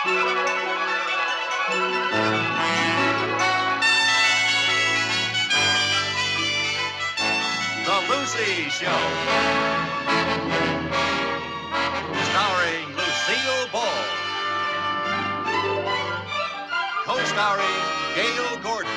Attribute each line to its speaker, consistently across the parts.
Speaker 1: The Lucy Show, starring Lucille Ball, co-starring Gail Gordon.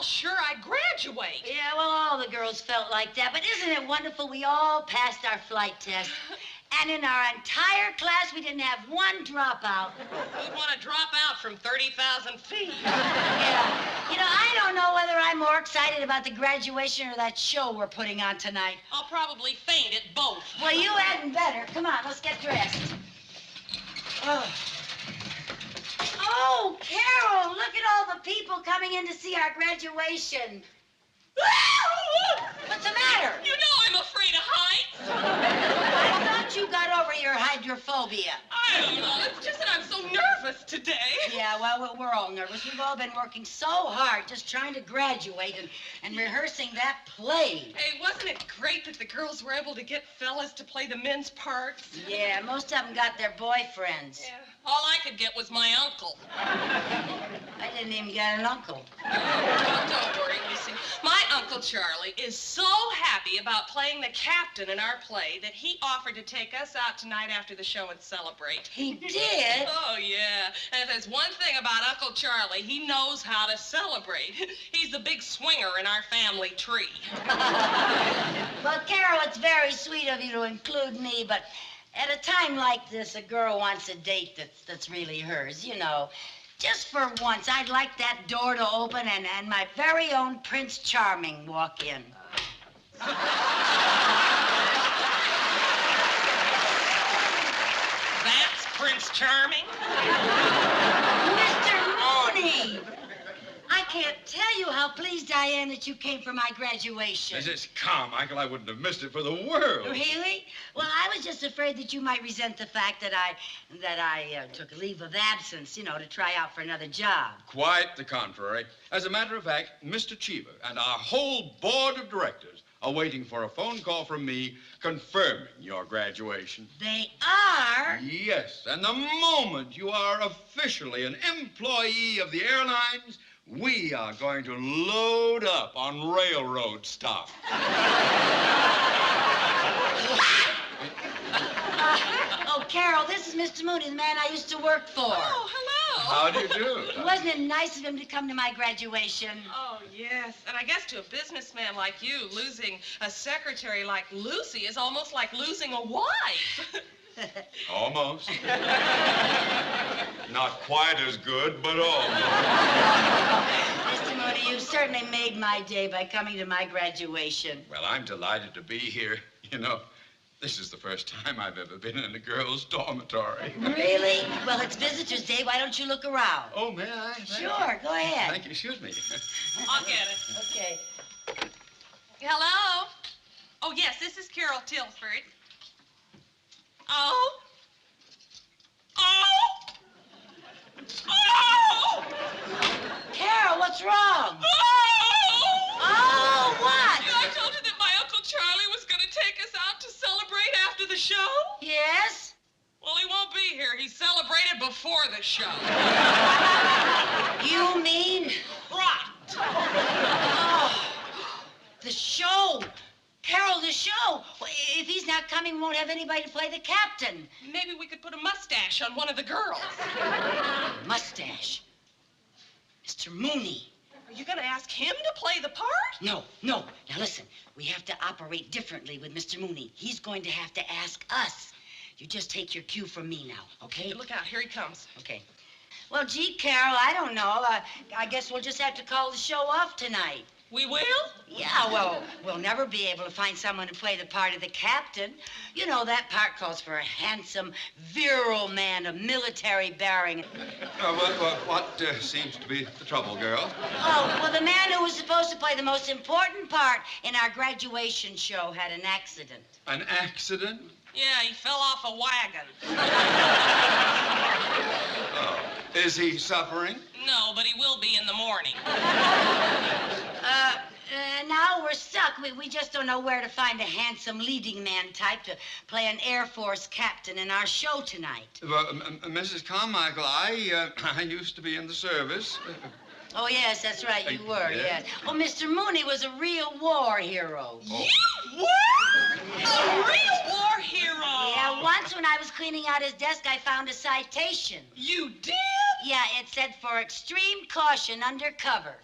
Speaker 2: Sure, I'd graduate.
Speaker 3: Yeah, well, all the girls felt like that. But isn't it wonderful we all passed our flight test? And in our entire class, we didn't have one dropout.
Speaker 2: Who'd want to drop out from 30,000 feet?
Speaker 3: Yeah. You know, I don't know whether I'm more excited about the graduation or that show we're putting on tonight.
Speaker 2: I'll probably faint at both.
Speaker 3: Well, you hadn't better. Come on, let's get dressed. Oh, Carol, look at all the people coming in to see our graduation. What's the matter?
Speaker 2: You know I'm afraid of heights.
Speaker 3: I thought you got over your hydrophobia.
Speaker 2: I don't know. It's just that I'm so nervous today.
Speaker 3: Yeah, well, we're all nervous. We've all been working so hard just trying to graduate and rehearsing that play.
Speaker 2: Hey, wasn't it great that the girls were able to get fellas to play the men's parts?
Speaker 3: Yeah, most of them got their boyfriends.
Speaker 2: Yeah. All I could get was my uncle.
Speaker 3: I didn't even get an uncle.
Speaker 2: Oh, don't worry, Lucy. My Uncle Charlie is so happy about playing the captain in our play that he offered to take us out tonight after the show and celebrate.
Speaker 3: He did?
Speaker 2: Oh, yeah. And if there's one thing about Uncle Charlie, he knows how to celebrate. He's the big swinger in our family tree.
Speaker 3: Well, Carol, it's very sweet of you to include me, but at a time like this, a girl wants a date that's really hers, you know. Just for once, I'd like that door to open and my very own Prince Charming walk in.
Speaker 2: That's Prince Charming?
Speaker 3: Mr. Mooney! I can't tell you how pleased I am that you came for my graduation.
Speaker 4: Just calm, Michael. I wouldn't have missed it for the world.
Speaker 3: Really? Well, I was just afraid that you might resent the fact that I took a leave of absence, you know, to try out for another job.
Speaker 4: Quite the contrary. As a matter of fact, Mr. Cheever and our whole board of directors are waiting for a phone call from me confirming your graduation.
Speaker 3: They are?
Speaker 4: Yes, and the moment you are officially an employee of the airlines, we are going to load up on railroad stock.
Speaker 3: Oh, Carol, this is Mr. Mooney, the man I used to work for.
Speaker 2: Oh, hello.
Speaker 4: How do you do?
Speaker 3: Wasn't it nice of him to come to my graduation?
Speaker 2: Oh, yes. And I guess to a businessman like you, losing a secretary like Lucy is almost like losing a wife.
Speaker 4: Almost. Not quite as good, but almost.
Speaker 3: Mr. Mooney, you certainly made my day by coming to my graduation.
Speaker 4: Well, I'm delighted to be here. You know, this is the first time I've ever been in a girls' dormitory.
Speaker 3: Really? Well, it's Visitor's Day. Why don't you look around?
Speaker 4: Oh, may I?
Speaker 3: Sure, go ahead.
Speaker 4: Thank you. Excuse me.
Speaker 2: I'll get it.
Speaker 3: Okay.
Speaker 2: Hello? Oh, yes, this is Carol Tilford. Oh? Oh? Oh!
Speaker 3: Carol, what's wrong?
Speaker 2: Oh!
Speaker 3: Oh, what?
Speaker 2: I told you that my Uncle Charlie was going to take us out to celebrate after the show.
Speaker 3: Yes?
Speaker 2: Well, he won't be here. He celebrated before the show.
Speaker 3: You mean?
Speaker 2: Rot.
Speaker 3: Oh, the show. Carol, the show. Well, if he's not coming, we won't have anybody to play the captain.
Speaker 2: Maybe we could put a mustache on one of the girls.
Speaker 3: Mustache. Mr. Mooney.
Speaker 2: Are you going to ask him to play the part?
Speaker 3: No. Now listen, we have to operate differently with Mr. Mooney. He's going to have to ask us. You just take your cue from me now, okay?
Speaker 2: Hey, look out, here he comes.
Speaker 3: Okay. Well, gee, Carol, I don't know. I guess we'll just have to call the show off tonight.
Speaker 2: We will?
Speaker 3: Yeah, well, we'll never be able to find someone to play the part of the captain. You know, that part calls for a handsome, virile man of military bearing.
Speaker 4: What seems to be the trouble, girl?
Speaker 3: Oh, well, the man who was supposed to play the most important part in our graduation show had an accident.
Speaker 4: An accident?
Speaker 2: Yeah, he fell off a wagon.
Speaker 4: Oh. Is he suffering?
Speaker 2: No, but he will be in the morning.
Speaker 3: Now we're stuck. We just don't know where to find a handsome leading man type to play an Air Force captain in our show tonight.
Speaker 4: Well, Mrs. Carmichael, I used to be in the service.
Speaker 3: Oh, yes, that's right, you were,
Speaker 4: yeah.
Speaker 3: yes. Oh, Mr. Mooney was a real war hero.
Speaker 2: You were? A real war hero?
Speaker 3: Yeah, once when I was cleaning out his desk, I found a citation.
Speaker 2: You did?
Speaker 3: Yeah, it said, for extreme caution under cover.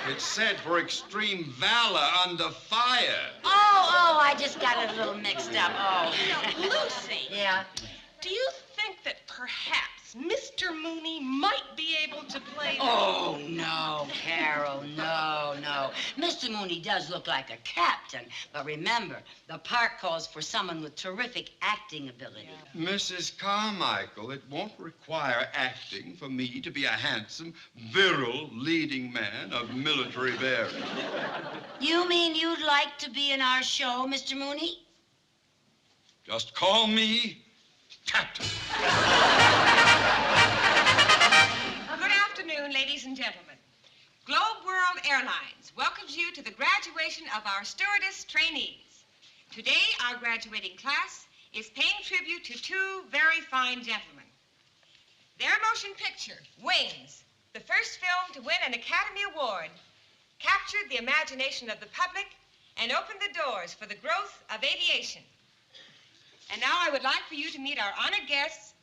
Speaker 4: It said for extreme valor under fire.
Speaker 3: Oh, I just got it a little mixed up. Oh.
Speaker 2: You know, Lucy.
Speaker 3: Yeah?
Speaker 2: Do you think that perhaps Mr. Mooney might be able to play the...
Speaker 3: Oh, no, Carol, no. Mr. Mooney does look like a captain, but remember, the part calls for someone with terrific acting ability.
Speaker 2: Yeah.
Speaker 4: Mrs. Carmichael, it won't require acting for me to be a handsome, virile leading man of military bearing.
Speaker 3: You mean you'd like to be in our show, Mr. Mooney?
Speaker 4: Just call me Captain.
Speaker 5: Good afternoon, ladies and gentlemen. Globe World Airlines welcomes you to the graduation of our stewardess trainees. Today, our graduating class is paying tribute to two very fine gentlemen. Their motion picture, Wings, the first film to win an Academy Award, captured the imagination of the public and opened the doors for the growth of aviation. And now I would like for you to meet our honored guests,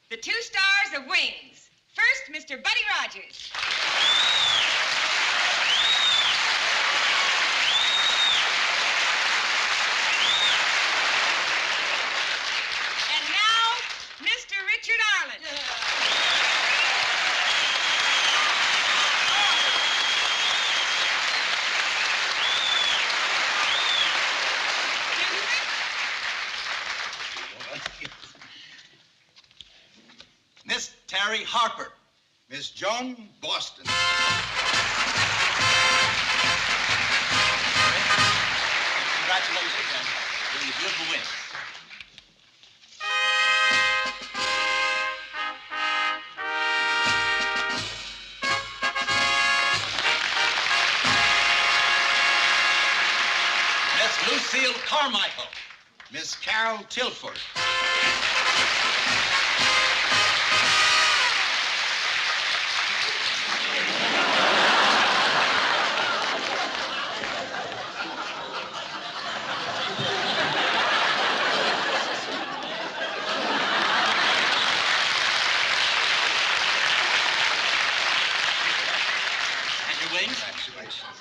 Speaker 5: the two stars of Wings. First, Mr. Buddy Rogers. And now, Mr. Richard Arlen.
Speaker 6: Miss Terry Harper. Miss Joan Boston. Congratulations and doing a beautiful win. Miss Lucille Carmichael. Miss Carol Tilford.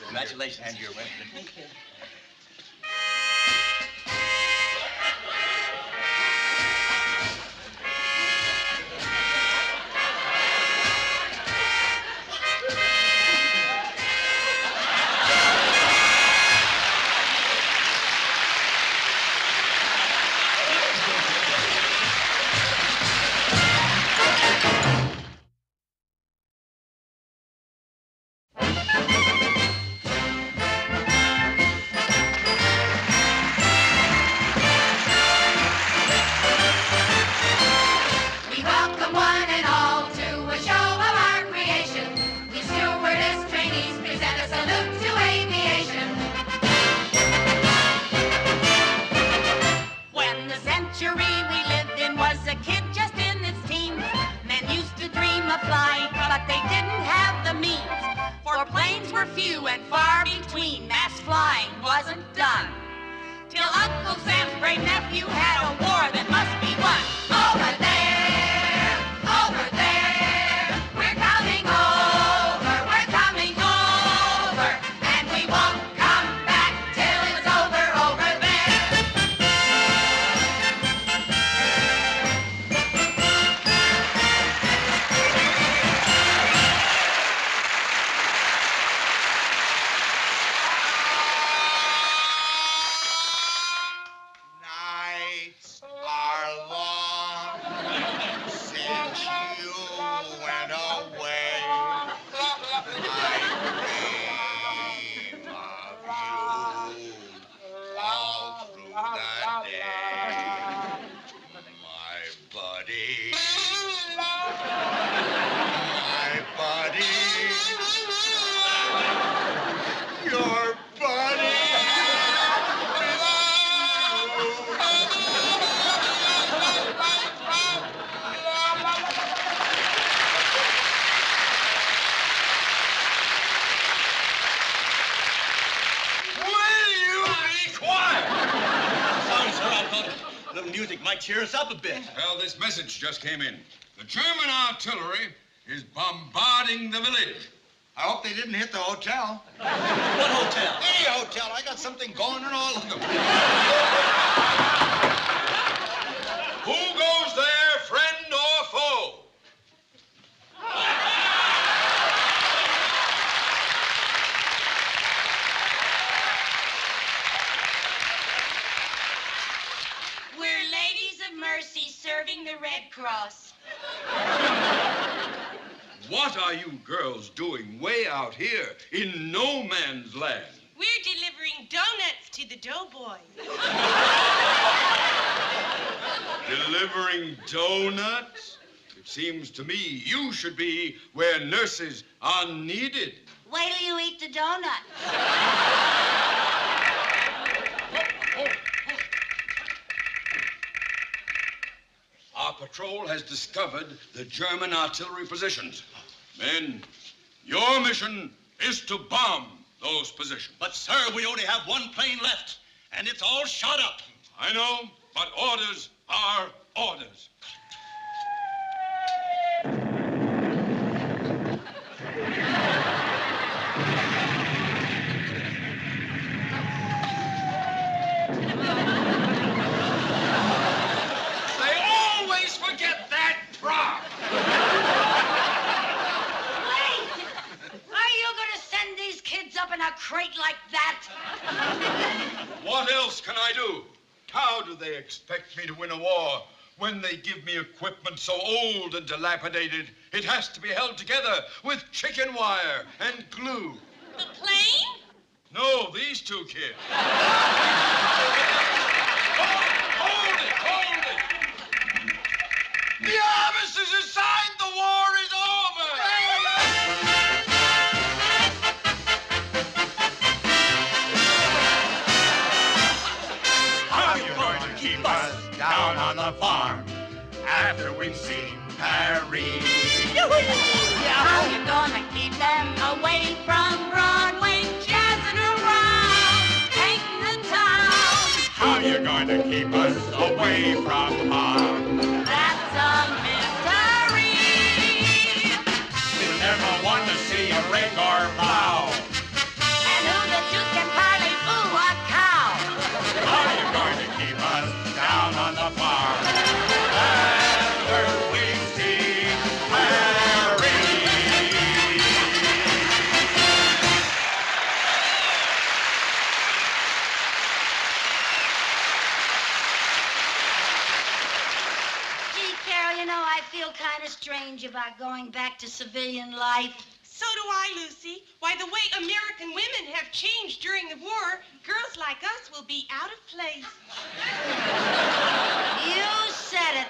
Speaker 6: Congratulations. And your weapon.
Speaker 3: Thank you.
Speaker 7: buddy. My buddy. Your buddy.
Speaker 6: A little music might cheer us up a bit.
Speaker 4: Well, this message just came in. The German artillery is bombarding the village.
Speaker 7: I hope they didn't hit the hotel.
Speaker 6: What hotel?
Speaker 7: Any hotel. I got something going in all of them.
Speaker 4: Who goes there, friend or foe?
Speaker 3: We're Ladies of Mercy serving the Red Cross.
Speaker 4: What are you girls doing way out here in no man's land?
Speaker 2: We're delivering donuts to the doughboys.
Speaker 4: Delivering donuts? It seems to me you should be where nurses are needed.
Speaker 3: Wait till you eat the donut.
Speaker 4: Our patrol has discovered the German artillery positions. Men, your mission is to bomb those positions.
Speaker 6: But, sir, we only have one plane left, and it's all shot up.
Speaker 4: I know, but orders are orders. They always forget that prop.
Speaker 3: Wait! Are you gonna send these kids up in a crate like that?
Speaker 4: What else can I do? How do they expect me to win a war when they give me equipment so old and dilapidated it has to be held together with chicken wire and glue?
Speaker 2: The plane?
Speaker 4: No, these two kids. Hold it! The armistice is signed. The war is over.
Speaker 7: How you going to keep us down on the farm after we've seen Paris?
Speaker 3: How you gonna keep them away from Broadway, jazzing around, painting the town?
Speaker 7: How you going to keep us away from harm?
Speaker 3: That's a mystery.
Speaker 7: We'll never want to see a rig or plow.
Speaker 3: And who the juice can hardly boo a cow?
Speaker 7: How you going to keep us down on the farm after we've seen Paris?
Speaker 3: Gee, Carol, you know, I feel kind of strange about going back to civilian life.
Speaker 2: So do I, Lucy. Why, the way American women have changed during the war, girls like us will be out of place.
Speaker 3: You said it.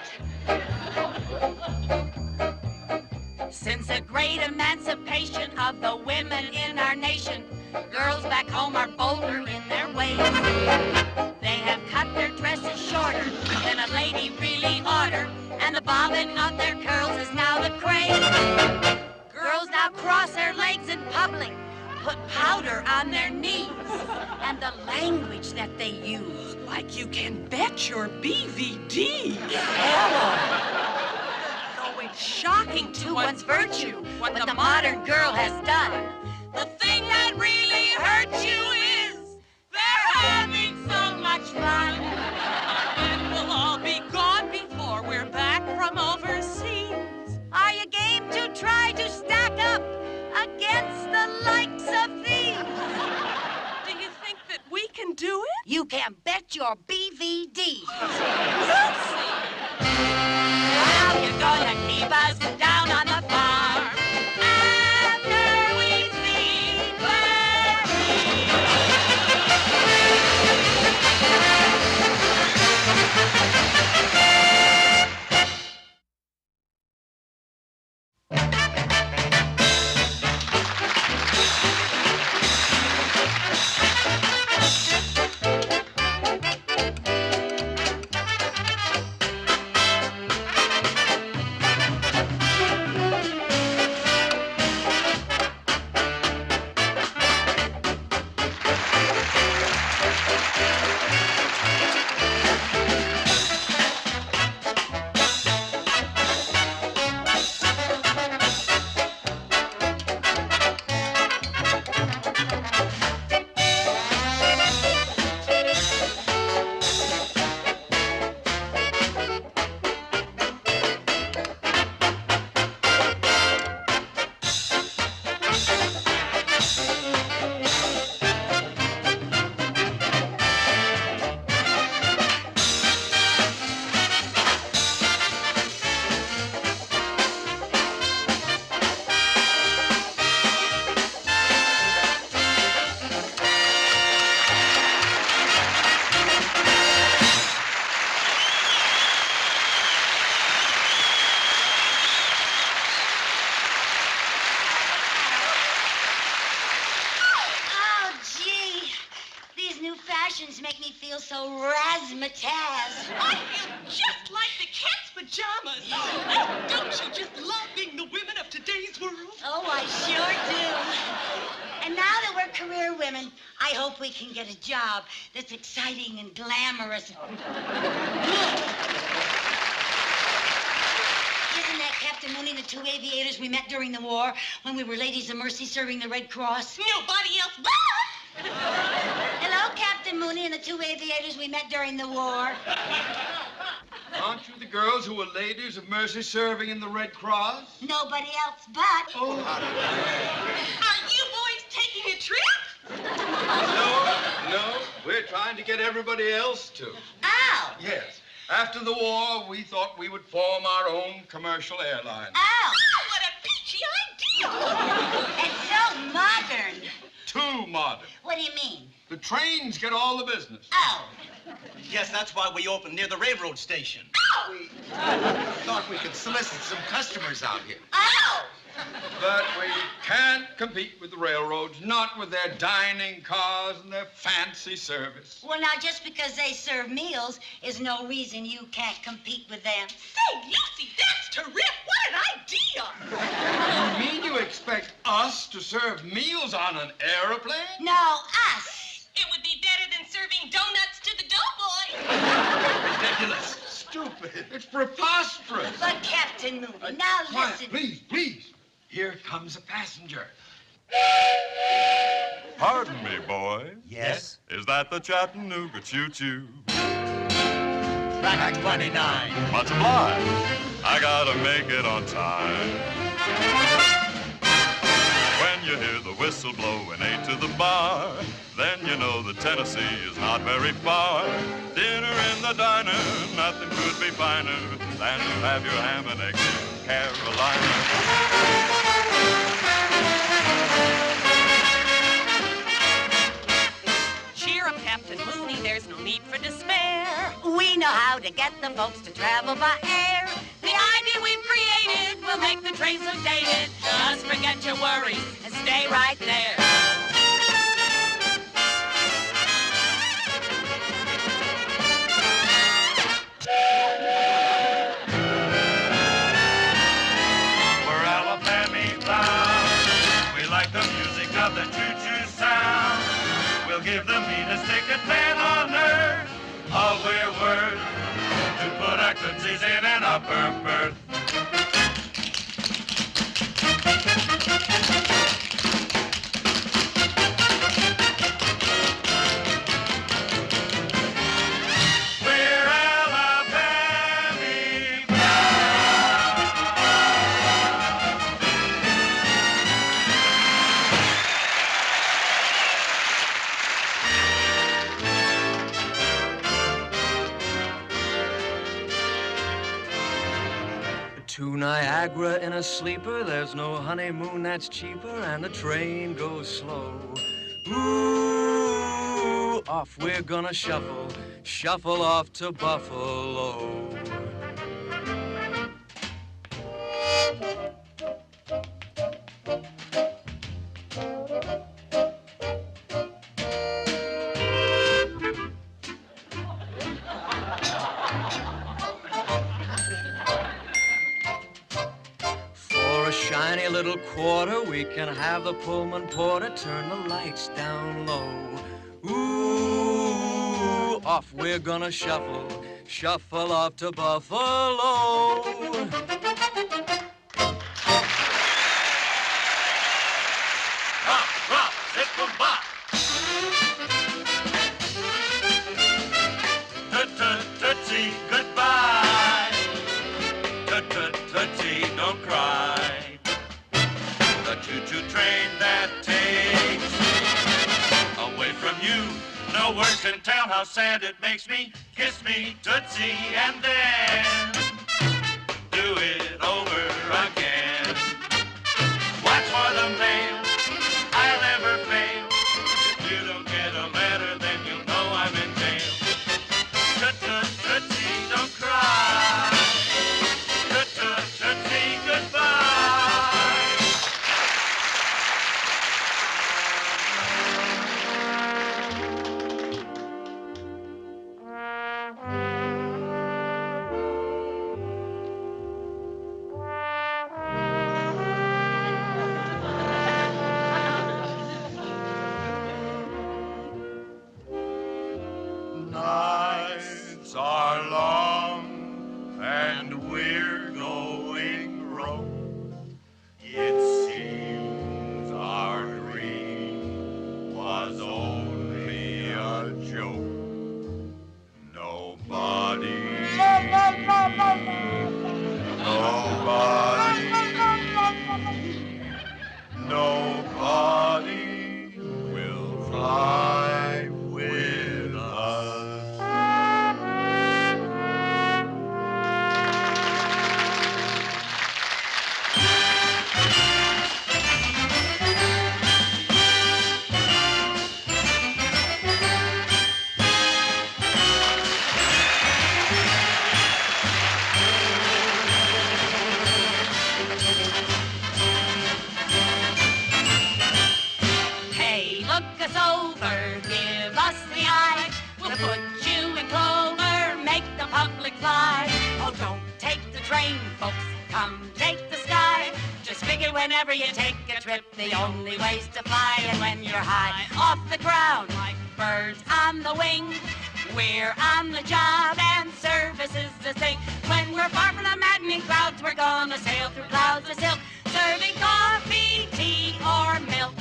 Speaker 3: Since the great emancipation of the women in our nation, girls back home are bolder in their ways. They have cut their dresses shorter than a lady really oughter, and the bobbing of their curls is now the craze. Girls now cross their legs in public, put powder on their knees, and the language that they use.
Speaker 2: Like you can bet your BVD.
Speaker 3: Though it's shocking to one's virtue what the modern girl has done, the thing that really hurts you is they're having so much fun.
Speaker 2: And we'll all be gone before we're back from overseas.
Speaker 3: Are you game to try to stack up against the likes of these?
Speaker 2: Do you think that we can do it?
Speaker 3: You can bet your BVD.
Speaker 2: Lucy!
Speaker 3: How you gonna keep us down on the farm after we've seen Paris? razzmatazz.
Speaker 2: I feel just like the cat's pajamas. And don't you just love being the women of today's world?
Speaker 3: Oh, I sure do. And now that we're career women, I hope we can get a job that's exciting and glamorous. Isn't that Captain Mooney and the two aviators we met during the war when we were ladies of mercy serving the Red Cross?
Speaker 2: Nobody else but.
Speaker 3: Hello, Captain Mooney and the two aviators we met during the war.
Speaker 4: Aren't you the girls who were ladies of mercy serving in the Red Cross?
Speaker 3: Nobody else but.
Speaker 4: Oh.
Speaker 2: Are you boys taking a trip?
Speaker 4: No. We're trying to get everybody else to.
Speaker 3: Oh.
Speaker 4: Yes. After the war, we thought we would form our own commercial airline.
Speaker 3: Oh.
Speaker 2: What a peachy idea!
Speaker 3: It's so modern.
Speaker 4: Too modern.
Speaker 3: What do you mean?
Speaker 4: The trains get all the business.
Speaker 3: Oh.
Speaker 6: Yes, that's why we opened near the railroad station.
Speaker 3: Oh.
Speaker 8: Thought we could solicit some customers out here.
Speaker 3: Oh.
Speaker 4: But we can't compete with the railroads, not with their dining cars and their fancy service.
Speaker 3: Well, now, just because they serve meals is no reason you can't compete with them.
Speaker 2: Say, Lucy, that's terrific. What an idea!
Speaker 4: You mean you expect us to serve meals on an airplane?
Speaker 3: No, us.
Speaker 2: It would be better than serving donuts to the doughboy.
Speaker 4: Ridiculous. Stupid. It's preposterous.
Speaker 3: But, Captain Mooney, now
Speaker 4: Quiet,
Speaker 3: listen.
Speaker 4: please. Here comes a passenger.
Speaker 7: Pardon me, boys.
Speaker 6: Yes?
Speaker 7: Is that the Chattanooga choo-choo?
Speaker 6: Track 29.
Speaker 7: Much obliged. I gotta make it on time. When you hear the whistle blowing 8 to the bar, then you know that Tennessee is not very far. Dinner in the diner, nothing could be finer than to have your ham and eggs in Carolina.
Speaker 2: Cheer up, Captain Mooney. There's no need for despair.
Speaker 3: We know how to get the folks to travel by air.
Speaker 2: The idea we've created will make the trains look dated. Just forget your worries and stay right there.
Speaker 7: We're Alabama bound. We like the music of the choo-choo sound. We'll give the meanest ticket man on earth all we're worth to put our tootsies in an upper berth. We're Alabama bound.
Speaker 9: To Niagara in a sleeper, there's no honeymoon that's cheaper, and the train goes slow. Ooh, off we're gonna shuffle off to Buffalo. For a shiny little quarter, we can have the Pullman porter turn the lights down low. Ooh, off we're gonna shuffle off to Buffalo.
Speaker 7: Rock, sit boom bop. Tootsie, goodbye. Tootsie, don't cry. The choo-choo train that takes away from you. No words can tell how sad it makes me. Kiss me, Tootsie, and then do it over again. Watch for the mail. I'll never fail. If you don't get a letter, then you'll know I'm in jail. Tootsie, don't cry. Tootsie, goodbye.
Speaker 3: folks, come take the sky. Just figure whenever you take a trip, the only way's to fly. And when you're high off the ground, like birds on the wing, we're on the job and service is the thing. When we're far from the maddening clouds, we're gonna sail through clouds of silk, serving coffee, tea, or milk.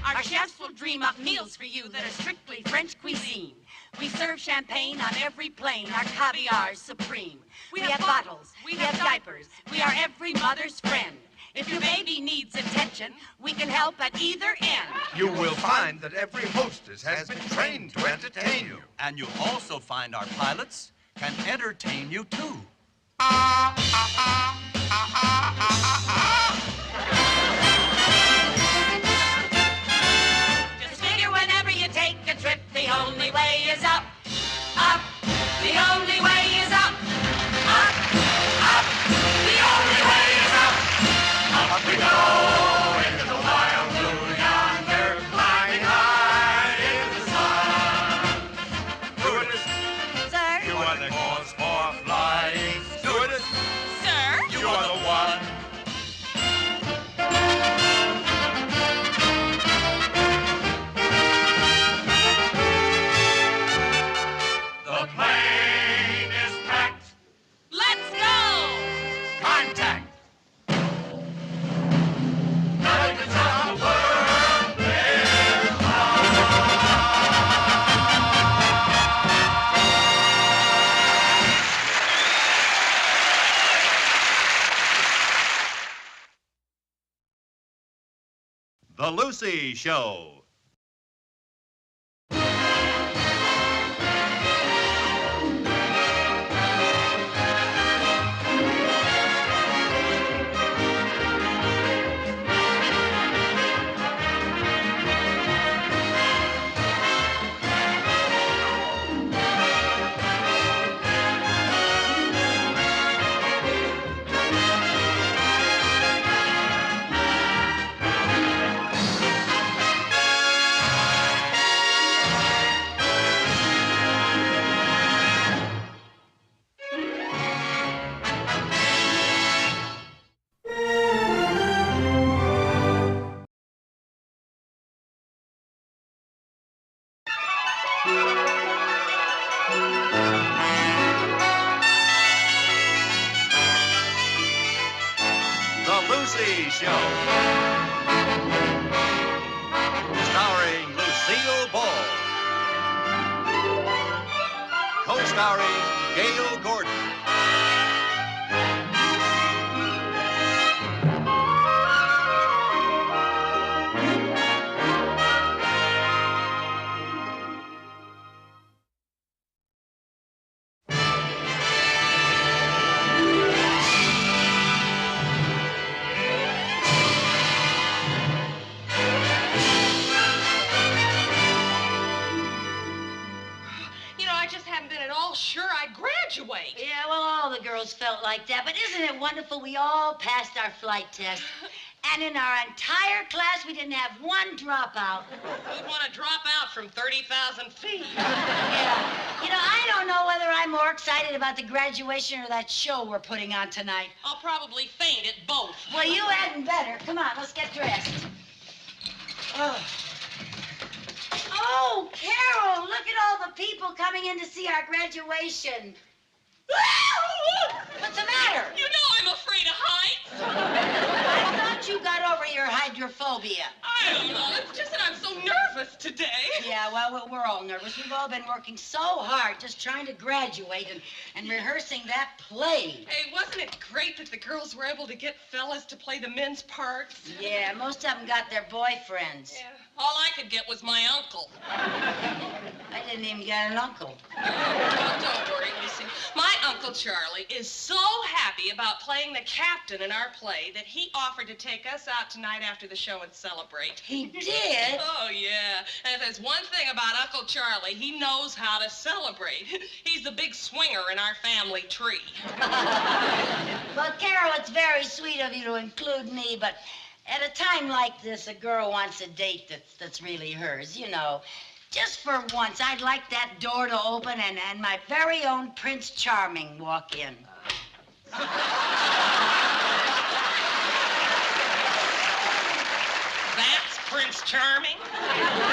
Speaker 3: Our chefs will dream up meals for you that are strictly French cuisine. We serve champagne on every plane, our caviar's supreme. We have bottles, we have diapers, we are every mother's friend. If your baby needs attention, we can help at either end.
Speaker 8: You will find that every hostess has been trained to entertain you.
Speaker 6: And you'll also find our pilots can entertain you too.
Speaker 3: Just figure whenever you take a trip, the only way is up, up. The only way is up, up, up. The only way is up.
Speaker 7: Up we go into the wild blue yonder, climbing high in the sun.
Speaker 8: Stewardess,
Speaker 3: Sir?
Speaker 7: You are the cause for flying.
Speaker 8: stewardess,
Speaker 2: Sir?
Speaker 7: You are the one. The plane is packed.
Speaker 2: Let's go!
Speaker 7: Contact. Night on the world is
Speaker 1: The Lucy Show. The Lucy Show. Starring Lucille Ball. Co-starring Gail Gordon.
Speaker 2: You know, I just haven't been at all sure I'd graduate.
Speaker 3: Yeah, well, all the girls felt like that. But isn't it wonderful? We all passed our flight test. And in our entire class, we didn't have one dropout.
Speaker 2: Who'd want to drop out from 30,000 feet?
Speaker 3: Yeah. You know, I don't know whether I'm more excited about the graduation or that show we're putting on tonight.
Speaker 2: I'll probably faint at both.
Speaker 3: Well, you hadn't better. Come on, let's get dressed. Oh, Carol, look at all the people coming in to see our graduation. What's the matter?
Speaker 2: You know I'm afraid of heights.
Speaker 3: I thought you got over your hydrophobia.
Speaker 2: I don't know. It's just that I'm so nervous today.
Speaker 3: Yeah, well, we're all nervous. We've all been working so hard just trying to graduate and rehearsing that play.
Speaker 2: Hey, wasn't it great that the girls were able to get fellas to play the men's parts?
Speaker 3: Yeah, most of them got their boyfriends.
Speaker 2: Yeah. All I could get was my uncle.
Speaker 3: I didn't even get an uncle.
Speaker 2: Well, don't worry, Lucy. My Uncle Charlie is so happy about playing the captain in our play that he offered to take us out tonight after the show and celebrate.
Speaker 3: He did?
Speaker 2: Oh, yeah. And if there's one thing about Uncle Charlie, he knows how to celebrate. He's the big swinger in our family tree.
Speaker 3: Well, Carol, it's very sweet of you to include me, but at a time like this, a girl wants a date that's really hers, you know. Just for once, I'd like that door to open and my very own Prince Charming walk in.
Speaker 2: Prince Charming.